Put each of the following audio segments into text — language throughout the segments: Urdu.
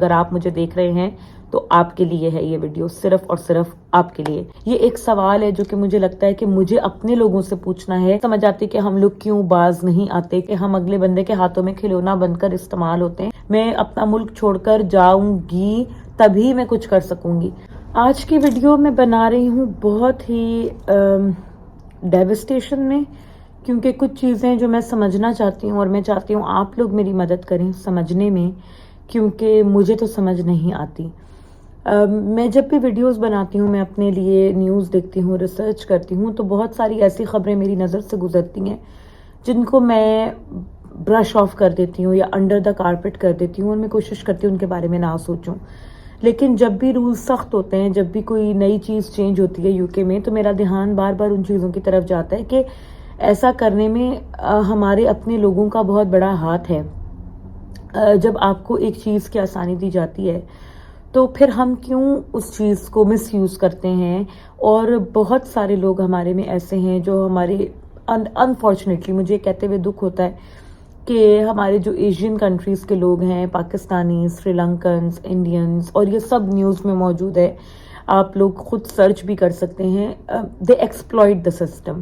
اگر آپ مجھے دیکھ رہے ہیں تو آپ کے لیے ہے یہ ویڈیو، صرف اور صرف آپ کے لیے۔ یہ ایک سوال ہے جو کہ مجھے لگتا ہے کہ مجھے اپنے لوگوں سے پوچھنا ہے۔ سمجھ آتی کہ ہم لوگ کیوں باز نہیں آتے، کہ ہم اگلے بندے کے ہاتھوں میں کھلونا بن کر استعمال ہوتے ہیں۔ میں اپنا ملک چھوڑ کر جاؤں گی تبھی میں کچھ کر سکوں گی۔ آج کی ویڈیو میں بنا رہی ہوں بہت ہی ڈیوسٹیشن میں، کیونکہ کچھ چیزیں جو میں سمجھنا چاہتی ہوں اور میں چاہتی ہوں آپ لوگ میری مدد کریں سمجھنے میں، کیونکہ مجھے تو سمجھ نہیں آتی۔ میں جب بھی ویڈیوز بناتی ہوں، میں اپنے لیے نیوز دیکھتی ہوں، ریسرچ کرتی ہوں، تو بہت ساری ایسی خبریں میری نظر سے گزرتی ہیں جن کو میں برش آف کر دیتی ہوں یا انڈر دا کارپٹ کر دیتی ہوں، اور میں کوشش کرتی ہوں ان کے بارے میں نہ سوچوں۔ لیکن جب بھی رول سخت ہوتے ہیں، جب بھی کوئی نئی چیز چینج ہوتی ہے UK میں، تو میرا دھیان بار بار ان چیزوں کی طرف جاتا ہے کہ ایسا کرنے میں ہمارے اپنے لوگوں کا بہت بڑا ہاتھ ہے۔ جب آپ کو ایک چیز کی آسانی دی جاتی ہے تو پھر ہم کیوں اس چیز کو مس یوز کرتے ہیں، اور بہت سارے لوگ ہمارے میں ایسے ہیں جو ہمارے انفارچونیٹلی، مجھے کہتے ہوئے دکھ ہوتا ہے کہ ہمارے جو ایشین کنٹریز کے لوگ ہیں، پاکستانی، سری لنکنز، انڈینز، اور یہ سب نیوز میں موجود ہے، آپ لوگ خود سرچ بھی کر سکتے ہیں، دے ایکسپلائٹ دا سسٹم۔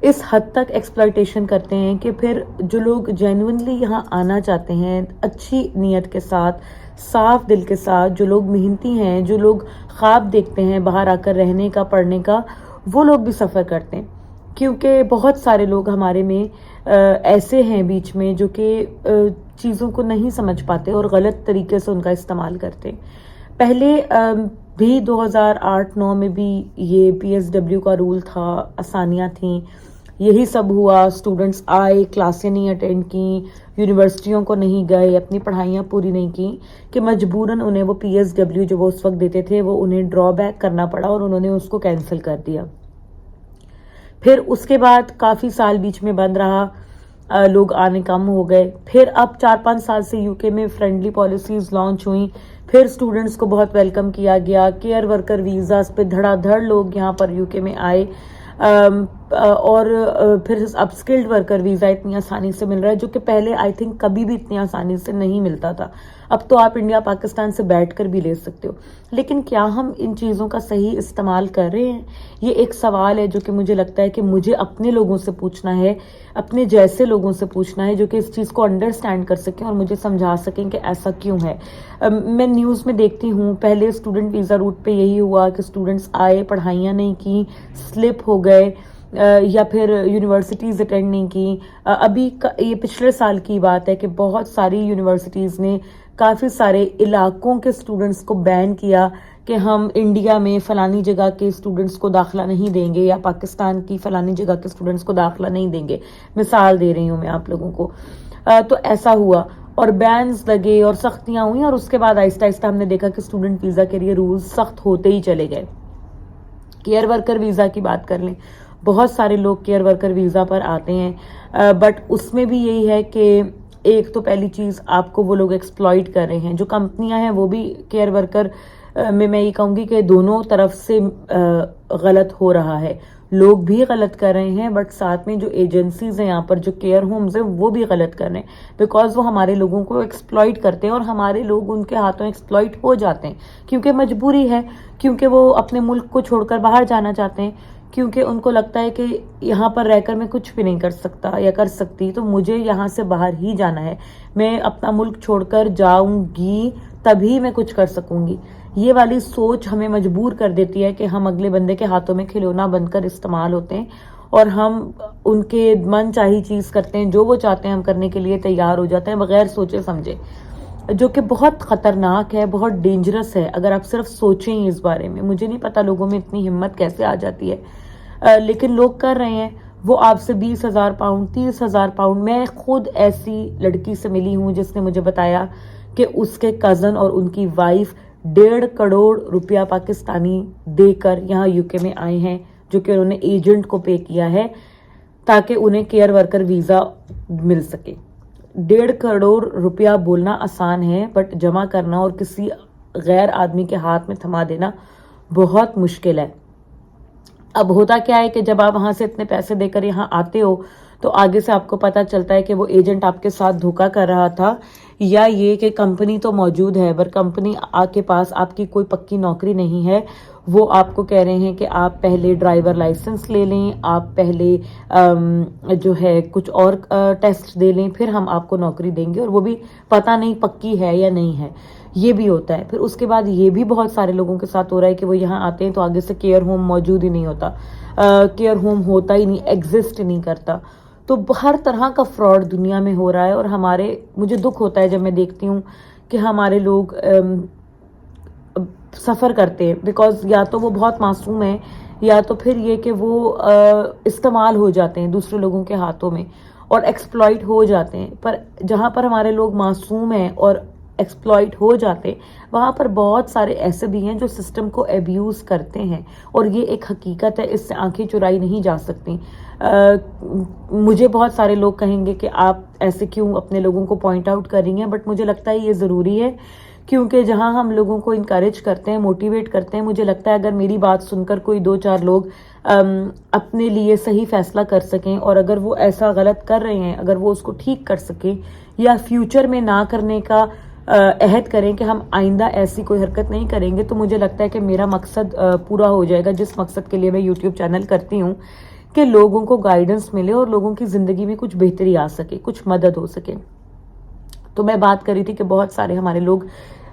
اس حد تک ایکسپلائٹیشن کرتے ہیں کہ پھر جو لوگ جینوئنلی یہاں آنا چاہتے ہیں، اچھی نیت کے ساتھ، صاف دل کے ساتھ، جو لوگ محنتی ہیں، جو لوگ خواب دیکھتے ہیں باہر آ کر رہنے کا، پڑھنے کا، وہ لوگ بھی سفر کرتے ہیں۔ کیونکہ بہت سارے لوگ ہمارے میں ایسے ہیں بیچ میں جو کہ چیزوں کو نہیں سمجھ پاتے اور غلط طریقے سے ان کا استعمال کرتے ہیں۔ پہلے بھی 2008-9 میں بھی یہ PSW کا رول تھا، آسانیاں تھیں، یہی سب ہوا، اسٹوڈنٹس آئے، کلاسیں نہیں اٹینڈ کیں، یونیورسٹیوں کو نہیں گئے، اپنی پڑھائیاں پوری نہیں کیں، کہ مجبوراً انہیں وہ PSW جو وہ اس وقت دیتے تھے وہ انہیں ڈرا بیک کرنا پڑا، اور انہوں نے اس کو کینسل کر دیا۔ پھر اس کے بعد کافی سال بیچ میں بند رہا، لوگ آنے کم ہو گئے۔ پھر اب 4-5 سال سے UK میں فرینڈلی پالیسیز لانچ ہوئیں، پھر اسٹوڈنٹس کو بہت ویلکم کیا گیا، کیئر ورکر ویزاز پہ دھڑا دھڑ لوگ یہاں پر UK میں آئے، اور پھر اب اسکلڈ ورکر ویزا اتنی آسانی سے مل رہا ہے، جو کہ پہلے آئی تھنک کبھی بھی اتنی آسانی سے نہیں ملتا تھا۔ اب تو آپ انڈیا پاکستان سے بیٹھ کر بھی لے سکتے ہو، لیکن کیا ہم ان چیزوں کا صحیح استعمال کر رہے ہیں؟ یہ ایک سوال ہے جو کہ مجھے لگتا ہے کہ مجھے اپنے لوگوں سے پوچھنا ہے، اپنے جیسے لوگوں سے پوچھنا ہے جو کہ اس چیز کو انڈرسٹینڈ کر سکیں اور مجھے سمجھا سکیں کہ ایسا کیوں ہے۔ میں نیوز میں دیکھتی ہوں، پہلے اسٹوڈنٹ ویزا روٹ پہ یہی ہوا کہ اسٹوڈنٹس آئے، پڑھائیاں نہیں کی، سلپ ہو گئے، یا پھر یونیورسٹیز اٹینڈ نہیں کی۔ ابھی یہ پچھلے سال کی بات ہے کہ بہت ساری یونیورسٹیز نے کافی سارے علاقوں کے اسٹوڈنٹس کو بین کیا کہ ہم انڈیا میں فلانی جگہ کے اسٹوڈنٹس کو داخلہ نہیں دیں گے، یا پاکستان کی فلانی جگہ کے اسٹوڈنٹس کو داخلہ نہیں دیں گے۔ مثال دے رہی ہوں میں آپ لوگوں کو۔ تو ایسا ہوا اور بینز لگے اور سختیاں ہوئیں، اور اس کے بعد آہستہ آہستہ ہم نے دیکھا کہ اسٹوڈنٹ ویزا کے لیے رولز سخت ہوتے ہی چلے گئے۔ کیئر ورکر ویزا کی بات کر لیں، بہت سارے لوگ کیئر ورکر ویزا پر آتے ہیں، بٹ اس میں بھی یہی ہے کہ ایک تو پہلی چیز آپ کو وہ لوگ ایکسپلائٹ کر رہے ہیں، جو کمپنیاں ہیں وہ بھی کیئر ورکر میں یہ کہوں گی کہ دونوں طرف سے غلط ہو رہا ہے، لوگ بھی غلط کر رہے ہیں، بٹ ساتھ میں جو ایجنسیز ہیں یہاں پر، جو کیئر ہومز ہیں، وہ بھی غلط کر رہے ہیں، بیکاز وہ ہمارے لوگوں کو ایکسپلائٹ کرتے ہیں، اور ہمارے لوگ ان کے ہاتھوں ایکسپلائٹ ہو جاتے ہیں، کیونکہ مجبوری ہے، کیونکہ وہ اپنے ملک کو چھوڑ کر باہر جانا چاہتے ہیں، کیونکہ ان کو لگتا ہے کہ یہاں پر رہ کر میں کچھ بھی نہیں کر سکتا یا کر سکتی، تو مجھے یہاں سے باہر ہی جانا ہے، میں اپنا ملک چھوڑ کر جاؤں گی تبھی میں کچھ کر سکوں گی۔ یہ والی سوچ ہمیں مجبور کر دیتی ہے کہ ہم اگلے بندے کے ہاتھوں میں کھلونا بن کر استعمال ہوتے ہیں، اور ہم ان کے من چاہی چیز کرتے ہیں، جو وہ چاہتے ہیں ہم کرنے کے لیے تیار ہو جاتے ہیں بغیر سوچے سمجھے، جو کہ بہت خطرناک ہے، بہت ڈینجرس ہے اگر آپ صرف سوچیں ہی اس بارے میں۔ مجھے نہیں پتا لوگوں میں اتنی ہمت کیسے آ جاتی ہے، لیکن لوگ کر رہے ہیں۔ وہ آپ سے 20,000 پاؤنڈ، 30,000 پاؤنڈ، میں خود ایسی لڑکی سے ملی ہوں جس نے مجھے بتایا کہ اس کے کزن اور ان کی وائف 1.5 کروڑ روپیہ پاکستانی دے کر یہاں UK میں آئے ہیں، جو کہ انہوں نے ایجنٹ کو پے کیا ہے تاکہ انہیں کیئر ورکر ویزا مل سکے۔ 1.5 کروڑ روپیہ بولنا آسان ہے، بٹ جمع کرنا اور کسی غیر آدمی کے ہاتھ میں تھما دینا بہت مشکل ہے۔ اب ہوتا کیا ہے کہ جب آپ وہاں سے اتنے پیسے دے کر یہاں آتے ہو تو آگے سے آپ کو پتا چلتا ہے کہ وہ ایجنٹ آپ کے ساتھ دھوکا کر رہا تھا، یا یہ کہ کمپنی تو موجود ہے پر کمپنی کے پاس آپ کی کوئی پکی نوکری نہیں ہے، وہ آپ کو کہہ رہے ہیں کہ آپ پہلے ڈرائیور لائسنس لے لیں، آپ پہلے جو ہے کچھ اور ٹیسٹ دے لیں، پھر ہم آپ کو نوکری دیں گے، اور وہ بھی پتہ نہیں پکی ہے یا نہیں ہے، یہ بھی ہوتا ہے۔ پھر اس کے بعد یہ بھی بہت سارے لوگوں کے ساتھ ہو رہا ہے کہ وہ یہاں آتے ہیں تو آگے سے کیئر ہوم موجود ہی نہیں ہوتا، کیئر ہوم ہوتا ہی نہیں، ایگزسٹ نہیں کرتا۔ تو ہر طرح کا فراڈ دنیا میں ہو رہا ہے، اور مجھے دکھ ہوتا ہے جب میں دیکھتی ہوں کہ ہمارے لوگ سفر کرتے ہیں، بیکاز یا تو وہ بہت معصوم ہیں، یا تو پھر یہ کہ وہ استعمال ہو جاتے ہیں دوسرے لوگوں کے ہاتھوں میں اور ایکسپلائٹ ہو جاتے ہیں۔ پر جہاں پر ہمارے لوگ معصوم ہیں اور ایکسپلائٹ ہو جاتے ہیں، وہاں پر بہت سارے ایسے بھی ہیں جو سسٹم کو ایبیوز کرتے ہیں، اور یہ ایک حقیقت ہے، اس سے آنکھیں چرائی نہیں جا سکتی۔ مجھے بہت سارے لوگ کہیں گے کہ آپ ایسے کیوں اپنے لوگوں کو پوائنٹ آؤٹ کر رہی ہیں، بٹ مجھے لگتا ہے یہ ضروری ہے، کیونکہ جہاں ہم لوگوں کو انکریج کرتے ہیں، موٹیویٹ کرتے ہیں، مجھے لگتا ہے اگر میری بات سن کر کوئی 2-4 لوگ اپنے لیے صحیح فیصلہ کر سکیں، اور اگر وہ ایسا غلط کر رہے ہیں اگر وہ اس کو ٹھیک کر سکیں یا فیوچر میں نہ کرنے کا عہد کریں کہ ہم آئندہ ایسی کوئی حرکت نہیں کریں گے، تو مجھے لگتا ہے کہ میرا مقصد پورا ہو جائے گا، جس مقصد کے لیے میں یوٹیوب چینل کرتی ہوں، کہ لوگوں کو گائیڈنس ملے اور لوگوں کی زندگی میں کچھ بہتری آ سکے، کچھ مدد ہو سکے۔ تو میں بات کر رہی تھی کہ بہت سارے ہمارے لوگ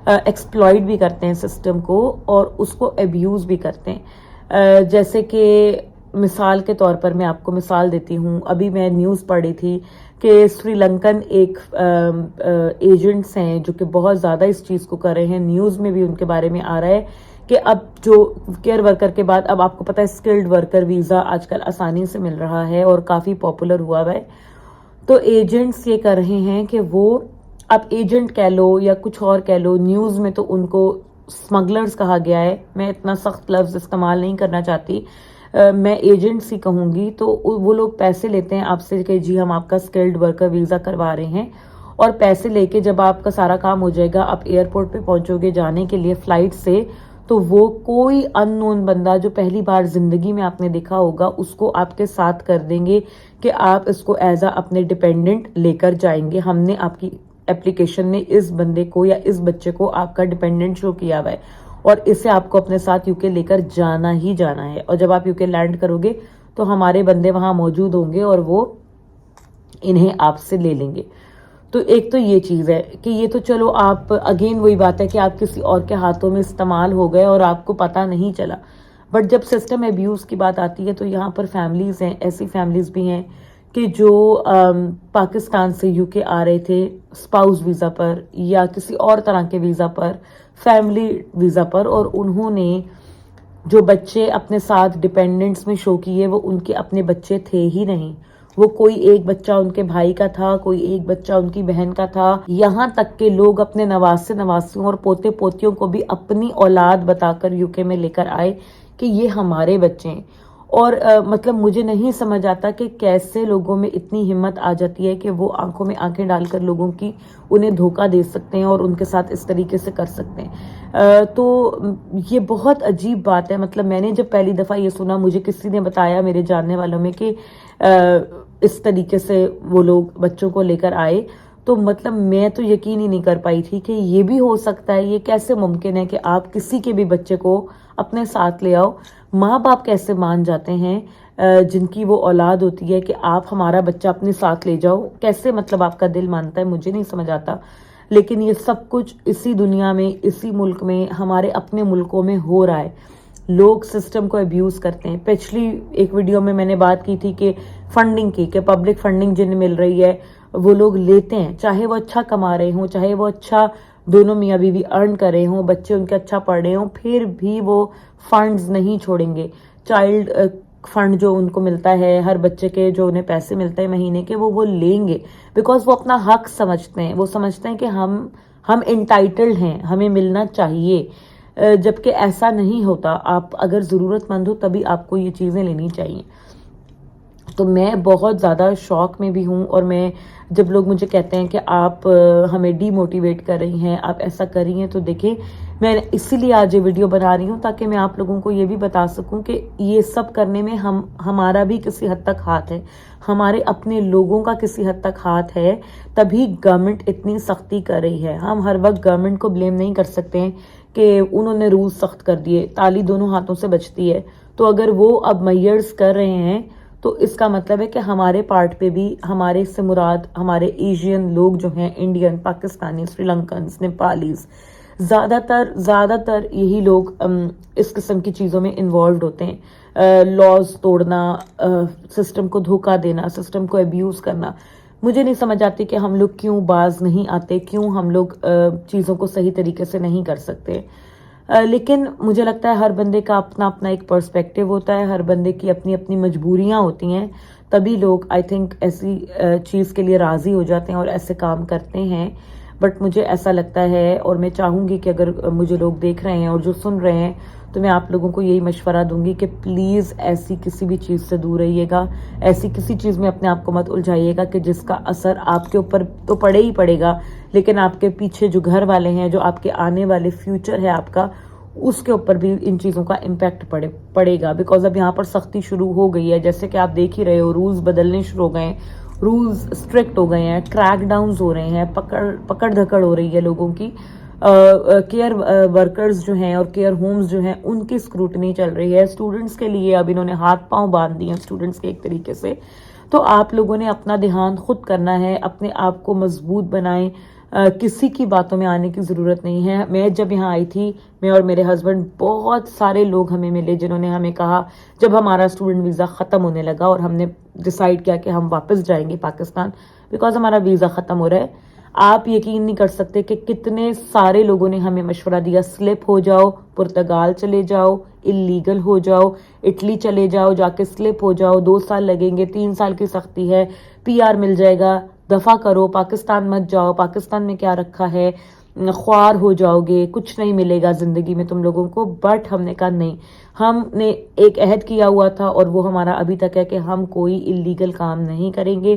ایکسپلائٹ بھی کرتے ہیں سسٹم کو، اور اس کو ایبیوز بھی کرتے ہیں۔ جیسے کہ مثال کے طور پر میں آپ کو مثال دیتی ہوں، ابھی میں نیوز پڑھ رہی تھی کہ سری لنکن ایک ایجنٹس ہیں جو کہ بہت زیادہ اس چیز کو کر رہے ہیں، نیوز میں بھی ان کے بارے میں آ رہا ہے کہ اب جو کیئر ورکر کے بعد اب آپ کو پتہ ہے اسکلڈ ورکر ویزا آج کل آسانی سے مل رہا ہے اور کافی پاپولر ہوا ہے۔ تو ایجنٹس یہ کر رہے ہیں کہ وہ اب ایجنٹ کہہ لو یا کچھ اور کہہ لو، نیوز میں تو ان کو اسمگلرز کہا گیا ہے، میں اتنا سخت لفظ استعمال نہیں کرنا چاہتی، میں ایجنٹس ہی کہوں گی۔ تو وہ لوگ پیسے لیتے ہیں آپ سے کہ جی ہم آپ کا اسکلڈ ورکر ویزا کروا رہے ہیں، اور پیسے لے کے جب آپ کا سارا کام ہو جائے گا، آپ ایئرپورٹ پہ پہنچو گے جانے کے لیے فلائٹ سے، تو وہ کوئی ان نون بندہ جو پہلی بار زندگی میں آپ نے دیکھا ہوگا اس کو آپ کے ساتھ کر دیں گے کہ آپ اس کو ایز اپنے ڈیپینڈنٹ لے کر جائیں گے، ہم نے آپ کی اپلیکیشن میں اس بندے کو یا اس بچے کو آپ کا ڈیپینڈنٹ شو کیا ہوا ہے، اور اسے آپ کو اپنے ساتھ یوکے لے کر جانا ہی جانا ہے، اور جب آپ یوکے لینڈ کرو گے تو ہمارے بندے وہاں موجود ہوں گے اور وہ انہیں آپ سے لے لیں گے۔ تو ایک تو یہ چیز ہے کہ یہ تو چلو آپ اگین وہی بات ہے کہ آپ کسی اور کے ہاتھوں میں استعمال ہو گئے اور آپ کو پتہ نہیں چلا، بٹ جب سسٹم ایبیوز کی بات آتی ہے تو یہاں پر فیملیز ہیں، ایسی فیملیز بھی ہیں کہ جو پاکستان سے یوکے آ رہے تھے اسپاؤس ویزا پر یا کسی اور طرح کے ویزا پر، فیملی ویزا پر، اور انہوں نے جو بچے اپنے ساتھ ڈیپینڈنٹس میں شو کیے وہ ان کے اپنے بچے تھے ہی نہیں، وہ کوئی ایک بچہ ان کے بھائی کا تھا، کوئی ایک بچہ ان کی بہن کا تھا، یہاں تک کہ لوگ اپنے نواسے نواسیوں اور پوتے پوتیوں کو بھی اپنی اولاد بتا کر یوکے میں لے کر آئے کہ یہ ہمارے بچے ہیں۔ اور مطلب مجھے نہیں سمجھ آتا کہ کیسے لوگوں میں اتنی ہمت آ جاتی ہے کہ وہ آنکھوں میں آنکھیں ڈال کر لوگوں کی انہیں دھوکہ دے سکتے ہیں اور ان کے ساتھ اس طریقے سے کر سکتے ہیں۔ تو یہ بہت عجیب بات ہے، مطلب میں نے جب پہلی دفعہ یہ سنا، مجھے کسی نے بتایا میرے جاننے والوں میں کہ اس طریقے سے وہ لوگ بچوں کو لے کر آئے، تو مطلب میں تو یقین ہی نہیں کر پائی تھی کہ یہ بھی ہو سکتا ہے، یہ کیسے ممکن ہے کہ آپ کسی کے بھی بچے کو اپنے ساتھ لے آؤ۔ ماں باپ کیسے مان جاتے ہیں جن کی وہ اولاد ہوتی ہے کہ آپ ہمارا بچہ اپنے ساتھ لے جاؤ، کیسے مطلب آپ کا دل مانتا ہے، مجھے نہیں سمجھ آتا۔ لیکن یہ سب کچھ اسی دنیا میں، اسی ملک میں، ہمارے اپنے ملکوں میں ہو رہا ہے، لوگ سسٹم کو ابیوز کرتے ہیں۔ پچھلی ایک ویڈیو میں نے بات کی تھی کہ فنڈنگ کی، کہ پبلک فنڈنگ جنہیں مل رہی ہے وہ لوگ لیتے ہیں، چاہے وہ اچھا کما رہے ہوں، چاہے وہ اچھا دونوں میاں بیوی ارن کر رہے ہوں، بچے ان کے اچھا پڑھ رہے ہوں، پھر بھی وہ فنڈز نہیں چھوڑیں گے۔ چائلڈ فنڈ جو ان کو ملتا ہے، ہر بچے کے جو انہیں پیسے ملتے ہیں مہینے کے، وہ لیں گے، بیکاز وہ اپنا حق سمجھتے ہیں، وہ سمجھتے ہیں کہ ہم انٹائٹلڈ ہیں، ہمیں ملنا چاہیے، جبکہ ایسا نہیں ہوتا۔ آپ اگر ضرورت مند ہو تبھی آپ کو یہ چیزیں لینی چاہیے۔ تو میں بہت زیادہ شوق میں بھی ہوں، اور میں جب لوگ مجھے کہتے ہیں کہ آپ ہمیں ڈی موٹیویٹ کر رہی ہیں، آپ ایسا کر رہی ہیں، تو دیکھیں میں اسی لیے آج یہ ویڈیو بنا رہی ہوں تاکہ میں آپ لوگوں کو یہ بھی بتا سکوں کہ یہ سب کرنے میں ہمارا بھی کسی حد تک ہاتھ ہے، ہمارے اپنے لوگوں کا کسی حد تک ہاتھ ہے، تبھی گورنمنٹ اتنی سختی کر رہی ہے۔ ہم ہر وقت گورنمنٹ کو بلیم نہیں کر سکتے ہیں کہ انہوں نے رولز سخت کر دیے، تالی دونوں ہاتھوں سے بجتی ہے، تو اگر وہ اب میئرز کر رہے ہیں تو اس کا مطلب ہے کہ ہمارے پارٹ پہ بھی، ہمارے سے مراد ہمارے ایشین لوگ جو ہیں، انڈین، پاکستانی، سری لنکنز، نیپالیز، زیادہ تر یہی لوگ اس قسم کی چیزوں میں انوالوڈ ہوتے ہیں، لاز توڑنا، سسٹم کو دھوکہ دینا، سسٹم کو ابیوز کرنا۔ مجھے نہیں سمجھ آتی کہ ہم لوگ کیوں باز نہیں آتے، کیوں ہم لوگ چیزوں کو صحیح طریقے سے نہیں کر سکتے۔ لیکن مجھے لگتا ہے ہر بندے کا اپنا اپنا ایک پرسپیکٹیو ہوتا ہے، ہر بندے کی اپنی اپنی مجبوریاں ہوتی ہیں، تبھی لوگ آئی تھنک ایسی چیز کے لیے راضی ہو جاتے ہیں اور ایسے کام کرتے ہیں۔ بٹ مجھے ایسا لگتا ہے، اور میں چاہوں گی کہ اگر مجھے لوگ دیکھ رہے ہیں اور جو سن رہے ہیں، تو میں آپ لوگوں کو یہی مشورہ دوں گی کہ پلیز ایسی کسی بھی چیز سے دور رہیے گا، ایسی کسی چیز میں اپنے آپ کو مت الجھائیے گا کہ جس کا اثر آپ کے اوپر تو پڑے ہی پڑے گا، لیکن آپ کے پیچھے جو گھر والے ہیں، جو آپ کے آنے والے فیوچر ہے آپ کا، اس کے اوپر بھی ان چیزوں کا امپیکٹ پڑے گا۔ بیکاز اب یہاں پر سختی شروع ہو گئی ہے، جیسے کہ آپ دیکھ ہی رہے ہو، رولز بدلنے شروع ہو گئے ہیں، رولز اسٹرکٹ ہو گئے ہیں، کریک ڈاؤنز ہو رہے ہیں، پکڑ دھکڑ ہو رہی ہے لوگوں کی، کیئر ورکرز جو ہیں اور کیئر ہومز جو ہیں ان کی اسکروٹنی چل رہی ہے، اسٹوڈنٹس کے لیے اب انہوں نے ہاتھ پاؤں باندھ دیے ہیں اسٹوڈنٹس کے ایک طریقے سے۔ تو آپ لوگوں نے اپنا دھیان خود کرنا ہے، اپنے آپ کو مضبوط بنائیں، کسی کی باتوں میں آنے کی ضرورت نہیں ہے۔ میں جب یہاں آئی تھی، میں اور میرے ہسبینڈ، بہت سارے لوگ ہمیں ملے جنہوں نے ہمیں کہا، جب ہمارا اسٹوڈنٹ ویزا ختم ہونے لگا اور ہم نے ڈیسائیڈ کیا کہ ہم واپس جائیں گے پاکستان بیکاز ہمارا ویزا ختم ہو رہا ہے، آپ یقین نہیں کر سکتے کہ کتنے سارے لوگوں نے ہمیں مشورہ دیا، سلپ ہو جاؤ، پرتگال چلے جاؤ، اللیگل ہو جاؤ، اٹلی چلے جاؤ، جا کے سلپ ہو جاؤ، 2 سال لگیں گے، 3 سال کی سختی ہے، PR مل جائے گا، دفع کرو، پاکستان مت جاؤ، پاکستان میں کیا رکھا ہے، خوار ہو جاؤ گے، کچھ نہیں ملے گا زندگی میں تم لوگوں کو۔ بٹ ہم نے کہا نہیں، ہم نے ایک عہد کیا ہوا تھا اور وہ ہمارا ابھی تک ہے کہ ہم کوئی اللیگل کام نہیں کریں گے،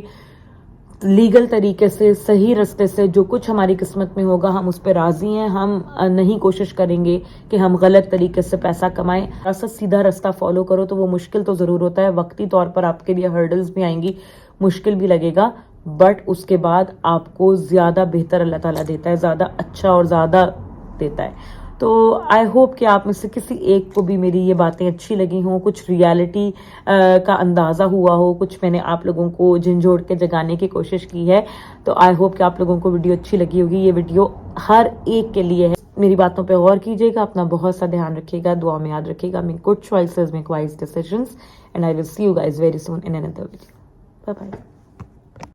لیگل طریقے سے، صحیح رستے سے، جو کچھ ہماری قسمت میں ہوگا ہم اس پہ راضی ہیں۔ ہم نہیں کوشش کریں گے کہ ہم غلط طریقے سے پیسہ کمائیں، ایسا سیدھا رستہ فالو کرو تو وہ مشکل تو ضرور ہوتا ہے، وقتی طور پر آپ کے لیے ہرڈلز بھی آئیں گی، مشکل بھی لگے گا، بٹ اس کے بعد آپ کو زیادہ بہتر اللہ تعالیٰ دیتا ہے، زیادہ اچھا اور زیادہ دیتا ہے۔ تو آئی ہوپ کہ آپ میں سے کسی ایک کو بھی میری یہ باتیں اچھی لگی ہوں، کچھ ریالٹی کا اندازہ ہوا ہو، کچھ میں نے آپ لوگوں کو جھنجھوڑ کے جگانے کی کوشش کی ہے، تو آئی ہوپ کہ آپ لوگوں کو ویڈیو اچھی لگی ہوگی۔ یہ ویڈیو ہر ایک کے لیے ہے، میری باتوں پہ غور کیجیے گا، اپنا بہت سا دھیان رکھیے گا، دعا میں یاد رکھیے گا، make good choices, make wise decisions, and I will see you guys very soon in another video. Bye bye.